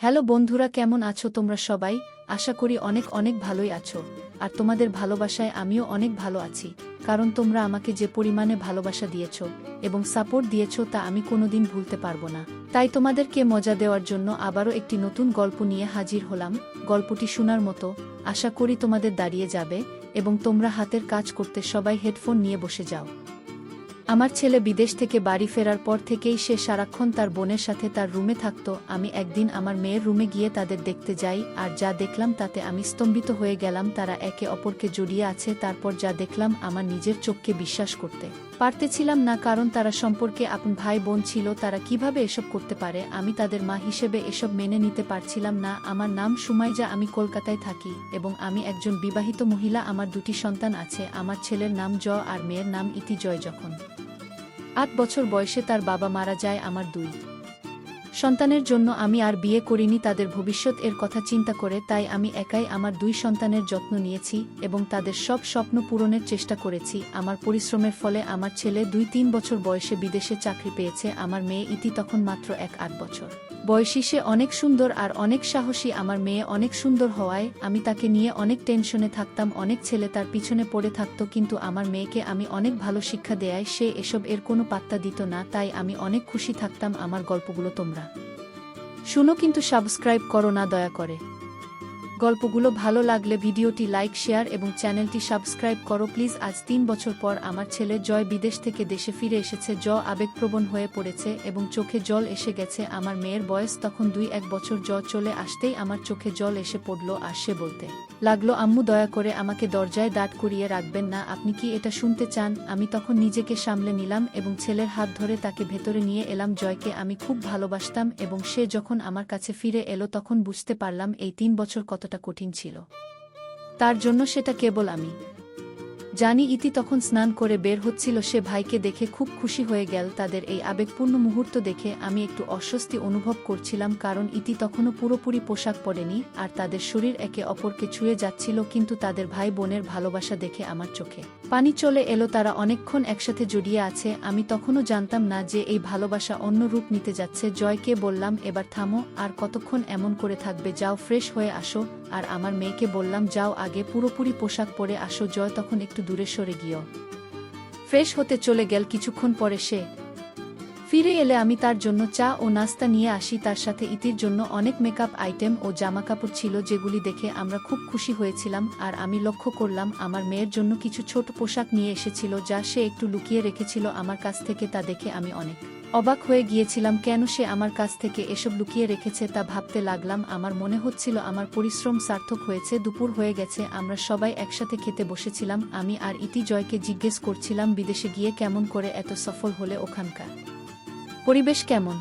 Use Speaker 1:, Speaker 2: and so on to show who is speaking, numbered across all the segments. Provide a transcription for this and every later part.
Speaker 1: Hello বন্ধুরা, কেমন আছো তোমরা সবাই? আশা করি অনেক অনেক ভালোই আছো। আর তোমাদের ভালোবাসায় আমিও অনেক ভালো আছি, কারণ তোমরা আমাকে যে পরিমাণে ভালোবাসা দিয়েছো এবং সাপোর্ট দিয়েছো তা আমি কোনোদিন ভুলতে পারবো না। তাই তোমাদেরকে মজা দেওয়ার জন্য আবারও একটি নতুন গল্প নিয়ে হাজির হলাম। গল্পটি শোনার মতো, আশা করি তোমাদের দাঁড়িয়ে যাবে এবং তোমরা হাতের কাজ করতে সবাই হেডফোন নিয়ে বসে যাও। আমার ছেলে বিদেশ থেকে বাড়ি ফেরার পর থেকেই সে সারাক্ষণ তার বোনের সাথে তার রুমে থাকত। আমি একদিন আমার মেয়ের রুমে গিয়ে তাদের দেখতে যাই, আর যা দেখলাম তাতে আমি স্তম্ভিত হয়ে গেলাম। তারা একে অপরকে জড়িয়ে আছে। তারপর যা দেখলাম আমার নিজের চোখকে বিশ্বাস করতে পারতেছিলাম না, কারণ তারা সম্পর্কে আপন ভাই বোন ছিল। তারা কিভাবে এসব করতে পারে? আমি তাদের মা হিসেবে এসব মেনে নিতে পারছিলাম না। আমার নাম সুমাইজা, আমি কলকাতায় থাকি এবং আমি একজন বিবাহিত মহিলা। আমার দুটি সন্তান আছে। আমার ছেলের নাম আর মেয়ের নাম ইতি। যখন ৮ বছর বয়সে তার বাবা মারা যায়। আমার দুই সন্তানের জন্য আমি আর বিয়ে করিনি, তাদের ভবিষ্যৎ এর কথা চিন্তা করে। তাই আমি একাই আমার দুই সন্তানের যত্ন নিয়েছি এবং তাদের সব স্বপ্ন পূরণের চেষ্টা করেছি। আমার পরিশ্রমের ফলে আমার ছেলে ২-৩ বছর বয়সে বিদেশে চাকরি পেয়েছে। আমার মেয়ে ইতি তখন মাত্র ৮ বছর বয়সী। সে অনেক সুন্দর আর অনেক সাহসী। আমার মেয়ে অনেক সুন্দর হওয়ায় আমি তাকে নিয়ে অনেক টেনশনে থাকতাম। অনেক ছেলে তার পিছনে পড়ে থাকত, কিন্তু আমার মেয়েকে আমি অনেক ভালো শিক্ষা দেয়ায় সে এসব এর কোনো পাত্তা দিত না। তাই আমি অনেক খুশি থাকতাম। আমার গল্পগুলো তোমরা শুনো, কিন্তু সাবস্ক্রাইব করো না দয়া করে। গল্পগুলো ভালো লাগলে ভিডিওটি লাইক, শেয়ার এবং চ্যানেলটি সাবস্ক্রাইব করো প্লিজ। আজ ৩ বছর পর আমার ছেলে জয় বিদেশ থেকে দেশে ফিরে এসেছে। আবেগপ্রবণ হয়ে পড়েছে এবং চোখে জল এসে গেছে। আমার মেয়ের বয়স তখন ২-১ বছর। চলে আসতেই আমার চোখে জল এসে পড়ল আর সে বলতে লাগলো, আম্মু দয়া করে আমাকে দরজায় দাঁড় করিয়ে রাখবেন না, আপনি কি এটা শুনতে চান? আমি তখন নিজেকে সামলে নিলাম এবং ছেলের হাত ধরে তাকে ভেতরে নিয়ে এলাম। জয়কে আমি খুব ভালোবাসতাম এবং সে যখন আমার কাছে ফিরে এলো তখন বুঝতে পারলাম এই ৩ বছর কতটা কঠিন ছিল তার জন্য। সেটা কেবল আমি জানি। ইতি তখন স্নান করে বের হচ্ছিল। সে ভাইকে দেখে খুব খুশি হয়ে গেল। তাদের এই আবেগপূর্ণ মুহূর্ত দেখে আমি একটু অস্বস্তি অনুভব করছিলাম, কারণ ইতি তখনও পুরোপুরি পোশাক পরেনি আর তাদের শরীর একে অপরকে ছুঁয়ে যাচ্ছিল। কিন্তু তাদের ভাই বোনের ভালোবাসা দেখে আমার চোখে পানি চলে এলো। তারা অনেকক্ষণ একসাথে জড়িয়ে আছে। আমি তখনও জানতাম না যে এই ভালোবাসা অন্য রূপ নিতে যাচ্ছে। জয়কে বললাম, এবার থামো, আর কতক্ষণ এমন করে থাকবে? যাও ফ্রেশ হয়ে আসো। আর আমার মেয়েকে বললাম, যাও আগে পুরোপুরি পোশাক পরে আসো। জয় তখন একটু দূরে সরে গিয়েও ফ্রেশ হতে চলে গেল। কিছুক্ষণ পরে সে ফিরে এলে আমি তার জন্য চা ও নাস্তা নিয়ে আসি। তার সাথে ইতির জন্য অনেক মেকআপ আইটেম ও জামাকাপড় ছিল, যেগুলি দেখে আমরা খুব খুশি হয়েছিলাম। আর আমি লক্ষ্য করলাম আমার মেয়ের জন্য কিছু ছোট পোশাক নিয়ে এসেছিল, যা সে একটু লুকিয়ে রেখেছিল আমার কাছ থেকে। তা দেখে আমি অনেক অবাক হয়ে গিয়েছিলাম। কেন সে আমার কাছ থেকে এসব লুকিয়ে রেখেছে তা ভাবতে লাগলাম। আমার মনে হচ্ছিল আমার পরিশ্রম সার্থক হয়েছে। দুপুর হয়ে গেছে, আমরা সবাই একসাথে খেতে বসেছিলাম। আমি আর ইতি জয়কে জিজ্ঞেস করছিলাম, বিদেশে গিয়ে কেমন করে এত সফল হলে? ওখানকার পরিবেশ কেমন?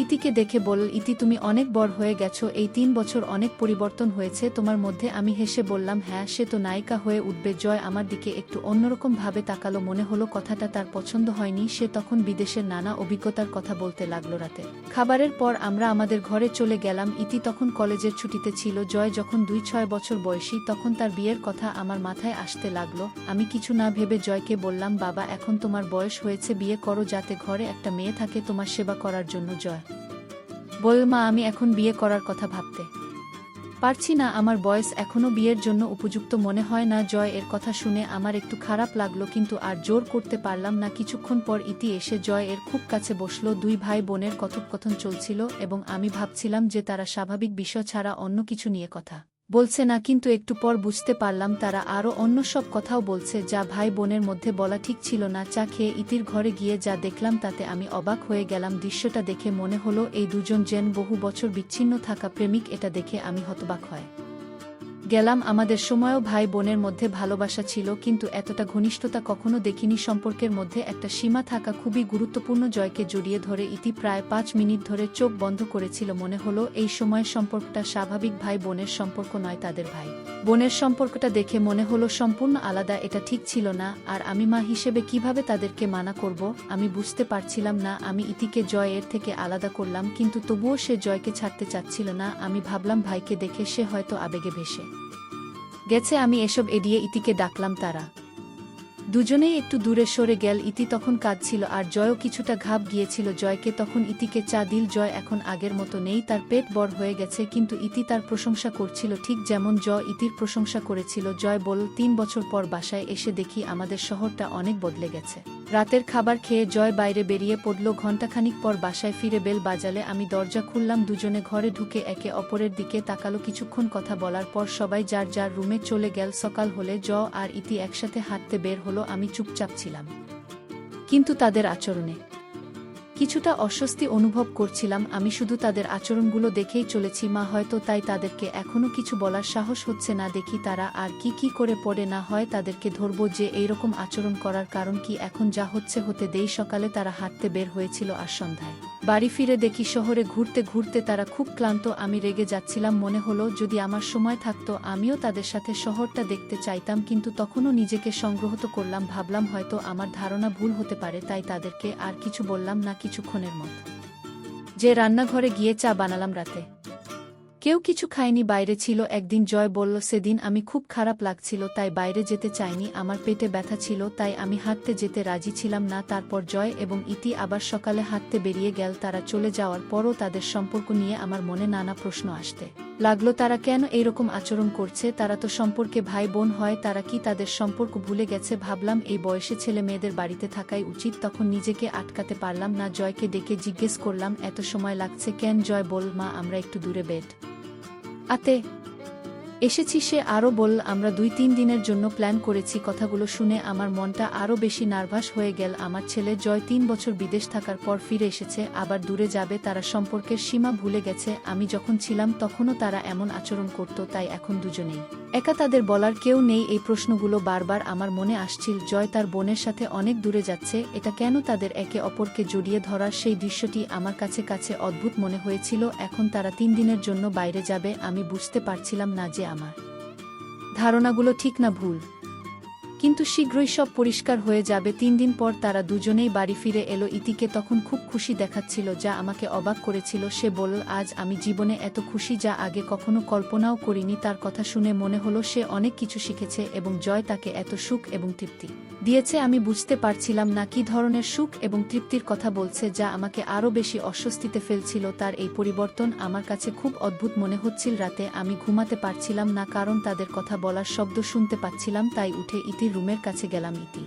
Speaker 1: ইতিকে দেখে বলল, ইতি তুমি অনেক বড় হয়ে গেছো, এই ৩ বছর অনেক পরিবর্তন হয়েছে তোমার মধ্যে। আমি হেসে বললাম, হ্যাঁ, সে তো নায়িকা হয়ে উঠবে। জয় আমার দিকে একটু অন্যরকম ভাবে তাকালো। মনে হলো কথাটা তার পছন্দ হয়নি। সে তখন বিদেশের নানা অভিজ্ঞতার কথা বলতে লাগলো। রাতে খাবারের পর আমরা আমাদের ঘরে চলে গেলাম। ইতি তখন কলেজের ছুটিতে ছিল। জয় যখন ২-৬ বছর বয়সী তখন তার বিয়ের কথা আমার মাথায় আসতে লাগলো। আমি কিছু না ভেবে জয়কে বললাম, বাবা, এখন তোমার বয়স হয়েছে, বিয়ে করো, যাতে ঘরে একটা মেয়ে থাকে তোমার সেবা করার জন্য। জয় বল, মা, আমি এখন বিয়ে করার কথা ভাবতে পারছি না, আমার বয়স এখনো বিয়ের জন্য উপযুক্ত মনে হয় না। জয় এর কথা শুনে আমার একটু খারাপ লাগলো, কিন্তু আর জোর করতে পারলাম না। কিছুক্ষণ পর ইতি এসে জয় এর খুব কাছে বসলো। দুই ভাই বোনের কথোপকথন চলছিল এবং আমি ভাবছিলাম যে তারা স্বাভাবিক বিষয় ছাড়া অন্য কিছু নিয়ে কথা বলছে না, কিন্তু একটু পর বুঝতে পারলাম তারা আরও অন্য সব কথাও বলছে, যা ভাই বোনের মধ্যে বলা ঠিক ছিল না। চা খেয়ে ইতির ঘরে গিয়ে যা দেখলাম তাতে আমি অবাক হয়ে গেলাম। দৃশ্যটা দেখে মনে হলো এই দুজন যেন বহু বছর বিচ্ছিন্ন থাকা প্রেমিক। এটা দেখে আমি হতবাক হয়ে গেলাম। আমাদের সময়ও ভাই বোনের মধ্যে ভালোবাসা ছিল, কিন্তু এতটা ঘনিষ্ঠতা কখনো দেখিনি। সম্পর্কের মধ্যে একটা সীমা থাকা খুবই গুরুত্বপূর্ণ। জয়কে জড়িয়ে ধরে ইতি প্রায় ৫ মিনিট ধরে চোখ বন্ধ করেছিল। মনে হলো এই সময়ের সম্পর্কটা স্বাভাবিক ভাই বোনের সম্পর্ক নয়। তাদের ভাই বোনের সম্পর্কটা দেখে মনে হলো সম্পূর্ণ আলাদা। এটা ঠিক ছিল না। আর আমি মা হিসেবে কিভাবে তাদেরকে মানা করব আমি বুঝতে পারছিলাম না। আমি ইতিকে জয় এর থেকে আলাদা করলাম, কিন্তু তবুও সে জয়কে ছাড়তে চাচ্ছিল না। আমি ভাবলাম ভাইকে দেখে সে হয়তো আবেগে ভেসে গেছে। আমি এসব এড়িয়ে ইতিকে ডাকলাম। তারা দুজনেই একটু দূরে সরে গেল। ইতি তখন কাঁদছিল আর জয়ও কিছুটা ঘাব গিয়েছিল জয়কে। তখন ইতিকে চা দিল। জয় এখন আগের মতো নেই, তার পেট বড় হয়ে গেছে, কিন্তু ইতি তার প্রশংসা করছিল ঠিক যেমন জয় ইতির প্রশংসা করেছিল। জয় বলল, ৩ বছর পর বাসায় এসে দেখি আমাদের শহরটা অনেক বদলে গেছে। রাতের খাবার খেয়ে জয় বাইরে বেরিয়ে পড়ল। ঘণ্টাখানিক পর বাসায় ফিরে বেল বাজালে আমি দরজা খুললাম। দুজনে ঘরে ঢুকে একে অপরের দিকে তাকালো। কিছুক্ষণ কথা বলার পর সবাই যার যার রুমে চলে গেল। সকাল হলে জয় আর ইতি একসাথে হাঁটতে বের হলো। আমি চুপচাপ ছিলাম, কিন্তু তাদের আচরণে কিছুটা অস্বস্তি অনুভব করছিলাম। আমি শুধু তাদের আচরণগুলো দেখেই চলেছি। মা হয়তো তাই তাদেরকে এখনো কিছু বলার সাহস হচ্ছে না। দেখি তারা আর কি করে পড়ে। না হয় তাদেরকে ধরবো যে এইরকম আচরণ করার কারণ কি। এখন যা হচ্ছে হতে দেই। সকালে তারা হাঁটতে বের হয়েছিল আর সন্ধ্যায় বাড়ি ফিরে দেখি শহরে ঘুরতে ঘুরতে তারা খুব ক্লান্ত। আমি রেগে যাচ্ছিলাম। মনে হলো যদি আমার সময় থাকতো আমিও তাদের সাথে শহরটা দেখতে চাইতাম, কিন্তু তখনও নিজেকে সংগ্রহত করলাম। ভাবলাম হয়তো আমার ধারণা ভুল হতে পারে, তাই তাদেরকে আর কিছু বললাম না। কিছুক্ষণের মধ্যে যে রান্নাঘরে গিয়ে চা বানালাম। রাতে কেউ কিছু খায়নি, বাইরে ছিল। একদিন জয় বলল সেদিন আমি খুব খারাপ লাগছিল তাই বাইরে যেতে চাইনি, আমার পেটে ব্যথা ছিল তাই আমি হাঁটতে যেতে রাজি ছিলাম না। তারপর জয় এবং ইতি আবার সকালে হাঁটতে বেরিয়ে গেল। তারা চলে যাওয়ার পরও তাদের সম্পর্ক নিয়ে আমার মনে নানা প্রশ্ন আসতে লাগলো। তারা কেন এইরকম আচরণ করছে? তারা তো সম্পর্কে ভাই বোন হয়, তারা কি তাদের সম্পর্ক ভুলে গেছে? ভাবলাম এই বয়সে ছেলে মেয়েদের বাড়িতে থাকাই উচিত। তখন নিজেকে আটকাতে পারলাম না। জয়কে ডেকে জিজ্ঞেস করলাম এত সময় লাগছে কেন? জয় বলল, মা আমরা একটু দূরে বেড আতে এসেছি। সে আরও বলল আমরা ২-৩ দিনের জন্য প্ল্যান করেছি। কথাগুলো শুনে আমার মনটা আরও বেশি নার্ভাস হয়ে গেল। আমার ছেলে জয় ৩ বছর বিদেশ থাকার পর ফিরে এসেছে, আবার দূরে যাবে। তারা সম্পর্কের সীমা ভুলে গেছে। আমি যখন ছিলাম তখনও তারা এমন আচরণ করত, তাই এখন দুজনেই একা, তাদের বলার কেউ নেই। এই প্রশ্নগুলো বারবার আমার মনে আসছিল। জয় তার বোনের সাথে অনেক দূরে যাচ্ছে, এটা কেন? তাদের একে অপরকে জড়িয়ে ধরার সেই দৃশ্যটি আমার কাছে কাছে অদ্ভুত মনে হয়েছিল। এখন তারা ৩ দিনের জন্য বাইরে যাবে। আমি বুঝতে পারছিলাম না যে আমার ধারণাগুলো ঠিক না ভুল, কিন্তু শীঘ্রই সব পরিষ্কার হয়ে যাবে। ৩ দিন পর তারা দুজনেই বাড়ি ফিরে এলো। ইতিকে তখন খুব খুশি দেখাচ্ছিল, যা আমাকে অবাক করেছিল। সে বলল, আজ আমি জীবনে এত খুশি যা আগে কখনো কল্পনাও করিনি। তার কথা শুনে মনে হলো সে অনেক কিছু শিখেছে এবং জয় তাকে এত সুখ এবং তৃপ্তি দিয়েছে। আমি বুঝতে পারছিলাম না কী ধরনের সুখ এবং তৃপ্তির কথা বলছে, যা আমাকে আরও বেশি অস্বস্তিতে ফেলছিল। তার এই পরিবর্তন আমার কাছে খুব অদ্ভুত মনে হচ্ছিল। রাতে আমি ঘুমাতে পারছিলাম না, কারণ তাদের কথা বলার শব্দ শুনতে পাচ্ছিলাম। তাই উঠে ইতির রুমের কাছে গেলাম। ইতি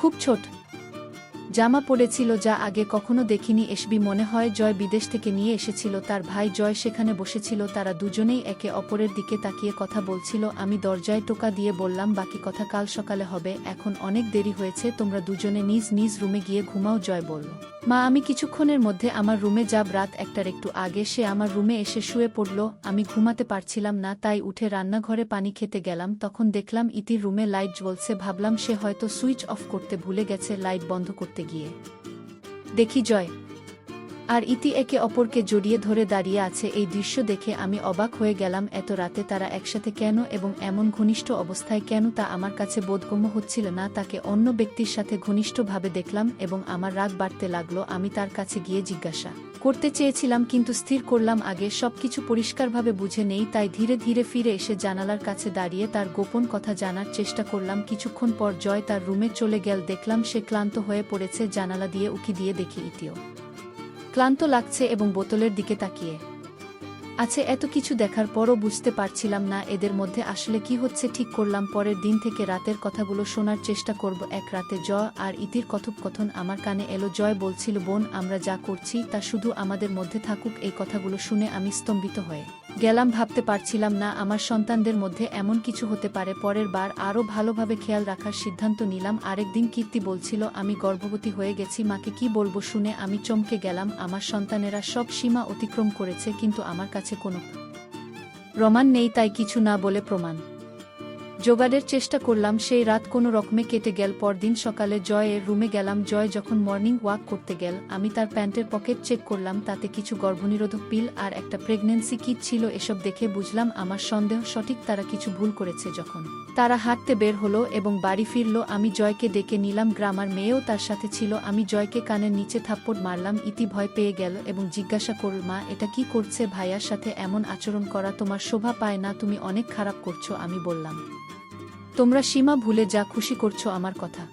Speaker 1: খুব ছোট জামা পড়েছিল, যা আগে কখনো দেখিনি। এসবি মনে হয় জয় বিদেশ থেকে নিয়ে এসেছিল। তার ভাই জয় সেখানে বসেছিল। তারা দুজনেই একে অপরের দিকে তাকিয়ে কথা বলছিল। আমি দরজায় টোকা দিয়ে বললাম, বাকি কথা কাল সকালে হবে, এখন অনেক দেরি হয়েছে, তোমরা দুজনে নিজ নিজ রুমে গিয়ে ঘুমাও। জয় বলল, মা আমি কিছুক্ষণের মধ্যে আমার রুমে যাব। রাত ১টার একটু আগে সে আমার রুমে এসে শুয়ে পড়ল। আমি ঘুমাতে পারছিলাম না, তাই উঠে রান্নাঘরে পানি খেতে গেলাম। তখন দেখলাম ইতির রুমে লাইট জ্বলছে। ভাবলাম সে হয়তো সুইচ অফ করতে ভুলে গেছে। লাইট বন্ধ করতে গিয়ে দেখি জয় আর ইতি একে অপরকে জড়িয়ে ধরে দাঁড়িয়ে আছে। এই দৃশ্য দেখে আমি অবাক হয়ে গেলাম। এত রাতে তারা একসাথে কেন এবং এমন ঘনিষ্ঠ অবস্থায় কেন, তা আমার কাছে বোধগম্য হচ্ছিল না। তাকে অন্য ব্যক্তির সাথে ঘনিষ্ঠভাবে দেখলাম এবং আমার রাগ বাড়তে লাগলো। আমি তার কাছে গিয়ে জিজ্ঞাসা করতে চেয়েছিলাম, কিন্তু স্থির করলাম আগে সবকিছু পরিষ্কারভাবে বুঝে নেই। তাই ধীরে ধীরে ফিরে এসে জানালার কাছে দাঁড়িয়ে তার গোপন কথা জানার চেষ্টা করলাম। কিছুক্ষণ পর জয় তার রুমে চলে গেল। দেখলাম সে ক্লান্ত হয়ে পড়েছে। জানালা দিয়ে উকি দিয়ে দেখি ইতিও ক্লান্ত লাগছে এবং বোতলের দিকে তাকিয়ে আছে। এত কিছু দেখার পরও বুঝতে পারছিলাম না এদের মধ্যে আসলে কি হচ্ছে। ঠিক করলাম পরের দিন থেকে রাতের কথাগুলো শোনার চেষ্টা করব। এক রাতে জয় আর ইতির কথোপকথন আমার কানে এলো। জয় বলছিল, বোন আমরা যা করছি তা শুধু আমাদের মধ্যে থাকুক। এই কথাগুলো শুনে আমি স্তম্ভিত হয়ে গেলাম। ভাবতে পারছিলাম না আমার সন্তানদের মধ্যে এমন কিছু হতে পারে। পরের বার আরও ভালোভাবে খেয়াল রাখার সিদ্ধান্ত নিলাম। আরেকদিন কীর্তি বলছিল আমি গর্ভবতী হয়ে গেছি, মাকে কি বলবো? শুনে আমি চমকে গেলাম। আমার সন্তানেরা সব সীমা অতিক্রম করেছে, কিন্তু আমার কাছে কোনো প্রমাণ নেই। তাই কিছু না বলে প্রমাণ জোগাড়ের চেষ্টা করলাম। সেই রাত কোনো রকমে কেটে গেল। পরদিন সকালে জয়ের রুমে গেলাম। জয় যখন মর্নিং ওয়াক করতে গেল, আমি তার প্যান্টের পকেট চেক করলাম। তাতে কিছু গর্ভনিরোধক পিল আর একটা প্রেগন্যান্সি কিট ছিল। এসব দেখে বুঝলাম আমার সন্দেহ সঠিক, তারা কিছু ভুল করেছে। যখন তারা হাঁটতে বের হলো এবং বাড়ি ফিরল, আমি জয়কে ডেকে নিলাম। গ্রামার মেয়েও তার সাথে ছিল। আমি জয়কে কানের নিচে থাপ্পড় মারলাম। ইতি ভয় পেয়ে গেল এবং জিজ্ঞাসা করল, মা এটা কি করছে? ভাইয়ার সাথে এমন আচরণ করা তোমার শোভা পায় না, তুমি অনেক খারাপ করছো। আমি বললাম, তোমরা সীমা ভুলে যা খুশি করছো আমার কথা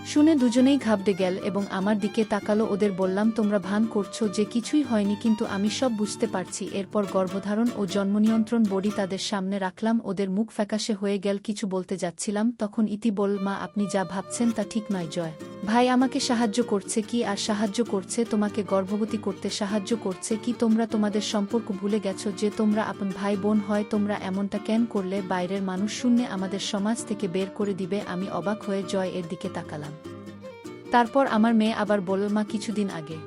Speaker 1: শুনে দুজনেই ঘাবড়ে গেল এবং আমার দিকে তাকালো। ওদের বললাম, তোমরা ভান করছো যে কিছুই হয়নি, কিন্তু আমি সব বুঝতে পারছি। এরপর গর্ভধারণ ও জন্মনিয়ন্ত্রণ বডি তাদের সামনে রাখলাম। ওদের মুখ ফ্যাকাশে হয়ে গেল। কিছু বলতে যাচ্ছিলাম, তখন ইতি বল, মা আপনি যা ভাবছেন তা ঠিক নয়। জয় ভাই আমাকে সাহায্য করছে কি আর সাহায্য করছে? তোমাকে গর্ভবতী করতে সাহায্য করছে কি? তোমরা তোমাদের সম্পর্ক ভুলে গেছো যে তোমরা আপন ভাই বোন হয়। তোমরা এমনটা কেন করলে? বাইরের মানুষ শুনলে আমাদের সমাজ থেকে বের করে দিবে। আমি অবাক হয়ে জয় এর দিকে তাকালাম। তারপর আমার মেয়ে আবার বলল, মা কিছুদিন আগে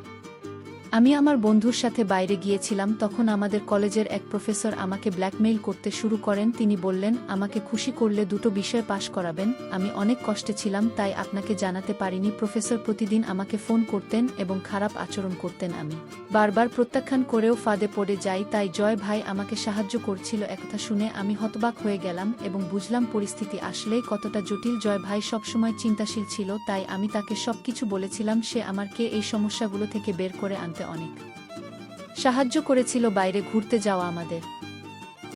Speaker 1: আমি আমার বন্ধুর সাথে বাইরে গিয়েছিলাম, তখন আমাদের কলেজের এক প্রফেসর আমাকে ব্ল্যাকমেইল করতে শুরু করেন। তিনি বললেন আমাকে খুশি করলে 2টো বিষয় পাশ করাবেন। আমি অনেক কষ্টে ছিলাম, তাই আপনাকে জানাতে পারিনি। প্রফেসর প্রতিদিন আমাকে ফোন করতেন এবং খারাপ আচরণ করতেন। আমি বারবার প্রত্যাখ্যান করেও ফাঁদে পড়ে যাই। তাই জয় ভাই আমাকে সাহায্য করছিল। একথা শুনে আমি হতবাক হয়ে গেলাম এবং বুঝলাম পরিস্থিতি আসলেই কতটা জটিল। জয় ভাই সবসময় চিন্তাশীল ছিল, তাই আমি তাকে সবকিছু বলেছিলাম। সে আমাকে এই সমস্যাগুলো থেকে বের করে আনতে অনেক সাহায্য করেছিল। বাইরে ঘুরতে যাওয়া আমাদের